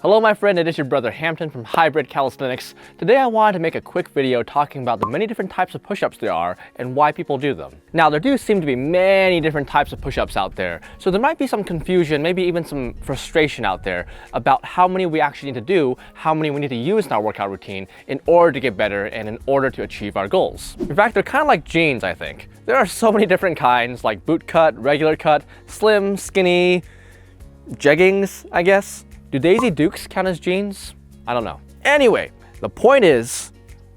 Hello my friend, it is your brother Hampton from Hybrid Calisthenics. Today I wanted to make a quick video talking about the many different types of push-ups there are and why people do them. Now there do seem to be many different types of push-ups out there, so there might be some confusion, maybe even some frustration out there about how many we actually need to do, how many we need to use in our workout routine in order to get better and in order to achieve our goals. In fact, they're kind of like jeans, I think. There are so many different kinds, like boot cut, regular cut, slim, skinny, jeggings, I guess. Do Daisy Dukes count as jeans? I don't know. Anyway, the point is,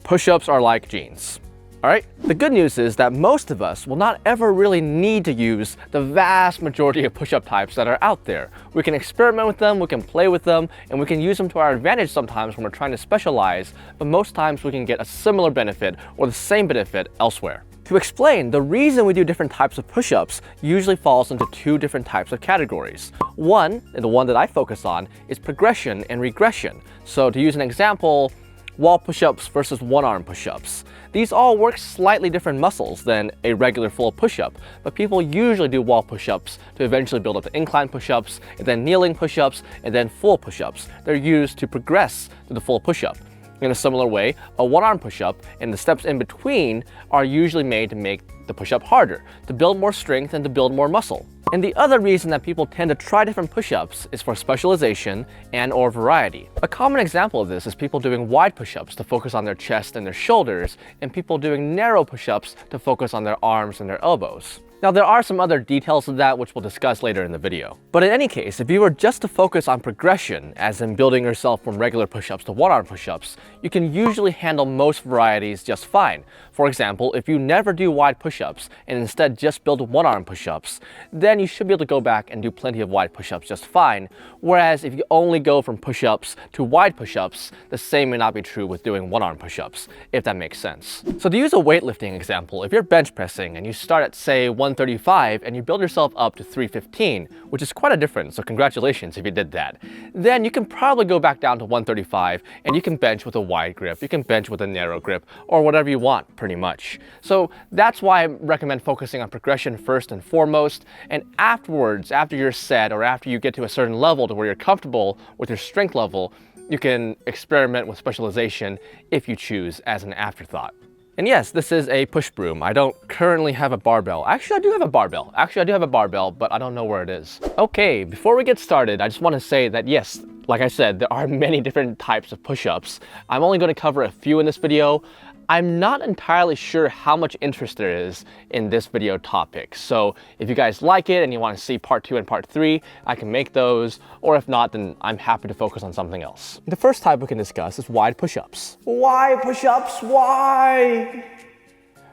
push-ups are like jeans. Alright? The good news is that most of us will not ever really need to use the vast majority of push-up types that are out there. We can experiment with them, we can play with them, and we can use them to our advantage sometimes when we're trying to specialize, but most times we can get a similar benefit or the same benefit elsewhere. To explain, the reason we do different types of push-ups usually falls into two different types of categories. One, and the one that I focus on, is progression and regression. So to use an example, wall push-ups versus one-arm push-ups. These all work slightly different muscles than a regular full push-up, but people usually do wall push-ups to eventually build up to incline push-ups, and then kneeling push-ups, and then full push-ups. They're used to progress to the full push-up. In a similar way, a one-arm push-up and the steps in between are usually made to make the push-up harder, to build more strength and to build more muscle. And the other reason that people tend to try different push-ups is for specialization and/or variety. A common example of this is people doing wide push-ups to focus on their chest and their shoulders, and people doing narrow push-ups to focus on their arms and their elbows. Now there are some other details of that which we'll discuss later in the video. But in any case, if you were just to focus on progression, as in building yourself from regular push-ups to one-arm push-ups, you can usually handle most varieties just fine. For example, if you never do wide push-ups and instead just build one-arm push-ups, then you should be able to go back and do plenty of wide push-ups just fine. Whereas if you only go from push-ups to wide push-ups, the same may not be true with doing one-arm push-ups, if that makes sense. So to use a weightlifting example, if you're bench pressing and you start at say 135 and you build yourself up to 315, which is quite a difference, so congratulations if you did that, then you can probably go back down to 135 and you can bench with a wide grip, you can bench with a narrow grip, or whatever you want pretty much. So that's why I recommend focusing on progression first and foremost, and afterwards, after you're set or after you get to a certain level to where you're comfortable with your strength level, you can experiment with specialization if you choose as an afterthought. And yes, this is a push broom. I don't currently have a barbell. Actually, I do have a barbell, but I don't know where it is. Okay, before we get started, I just want to say that yes, like I said, there are many different types of push-ups. I'm only going to cover a few in this video. I'm not entirely sure how much interest there is in this video topic. So if you guys like it and you want to see part 2 and part 3, I can make those, or if not, then I'm happy to focus on something else. The first type we can discuss is wide push-ups. Why push-ups? Why?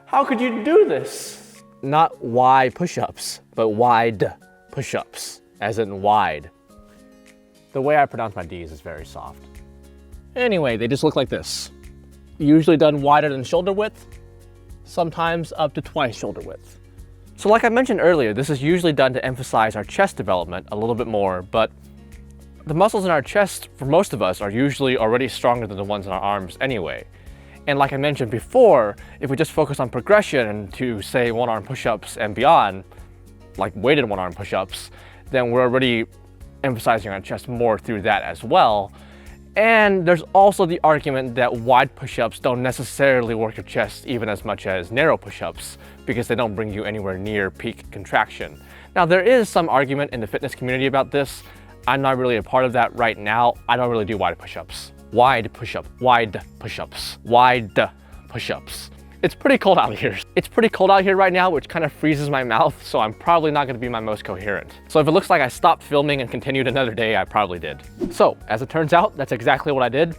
How could you do this? Not why push-ups, but wide push-ups, as in wide. The way I pronounce my D's is very soft. Anyway, they just look like this. Usually done wider than shoulder width, sometimes up to twice shoulder width. So like I mentioned earlier, this is usually done to emphasize our chest development a little bit more, but the muscles in our chest, for most of us, are usually already stronger than the ones in our arms anyway. And like I mentioned before, if we just focus on progression to say one-arm push-ups and beyond, like weighted one-arm push-ups, then we're already emphasizing our chest more through that as well. And there's also the argument that wide push-ups don't necessarily work your chest even as much as narrow push-ups because they don't bring you anywhere near peak contraction. Now there is some argument in the fitness community about this. I'm not really a part of that right now. I don't really do wide push-ups. Wide push-ups, wide push-ups, wide push-ups. It's pretty cold out here. It's pretty cold out here right now, which kind of freezes my mouth, so I'm probably not going to be my most coherent. So if it looks like I stopped filming and continued another day, I probably did. So, as it turns out, that's exactly what I did.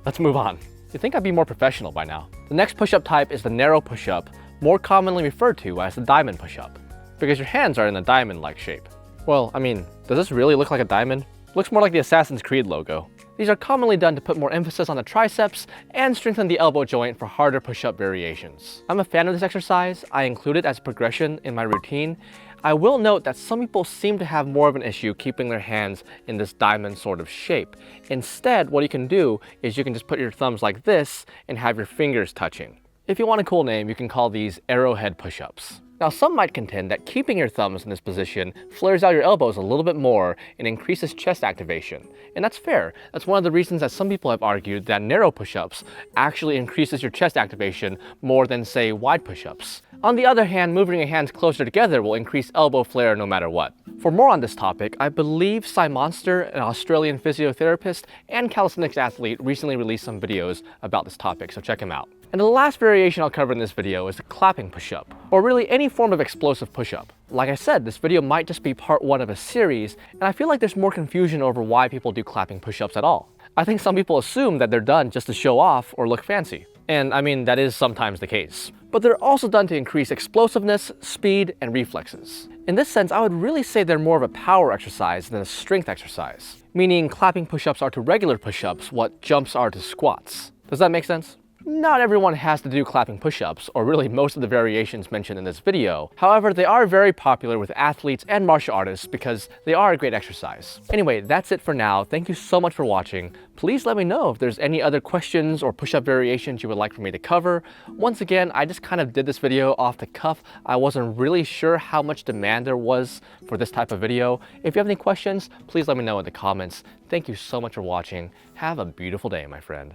Let's move on. You'd think I'd be more professional by now. The next push-up type is the narrow push-up, more commonly referred to as the diamond push-up, because your hands are in a diamond-like shape. Well, I mean, does this really look like a diamond? Looks more like the Assassin's Creed logo. These are commonly done to put more emphasis on the triceps and strengthen the elbow joint for harder push-up variations. I'm a fan of this exercise. I include it as progression in my routine. I will note that some people seem to have more of an issue keeping their hands in this diamond sort of shape. Instead, what you can do is you can just put your thumbs like this and have your fingers touching. If you want a cool name, you can call these arrowhead push-ups. Now, some might contend that keeping your thumbs in this position flares out your elbows a little bit more and increases chest activation. And that's fair. That's one of the reasons that some people have argued that narrow push-ups actually increases your chest activation more than, say, wide push-ups. On the other hand, moving your hands closer together will increase elbow flare no matter what. For more on this topic, I believe Cy Monster, an Australian physiotherapist and calisthenics athlete, recently released some videos about this topic, so check him out. And the last variation I'll cover in this video is the clapping push-up, or really any form of explosive push-up. Like I said, this video might just be part one of a series, and I feel like there's more confusion over why people do clapping push-ups at all. I think some people assume that they're done just to show off or look fancy. And I mean, that is sometimes the case. But they're also done to increase explosiveness, speed, and reflexes. In this sense, I would really say they're more of a power exercise than a strength exercise. Meaning clapping push-ups are to regular push-ups what jumps are to squats. Does that make sense? Not everyone has to do clapping push-ups, or really most of the variations mentioned in this video. However, they are very popular with athletes and martial artists because they are a great exercise. Anyway, that's it for now. Thank you so much for watching. Please let me know if there's any other questions or push-up variations you would like for me to cover. Once again, I just kind of did this video off the cuff. I wasn't really sure how much demand there was for this type of video. If you have any questions, please let me know in the comments. Thank you so much for watching. Have a beautiful day, my friend.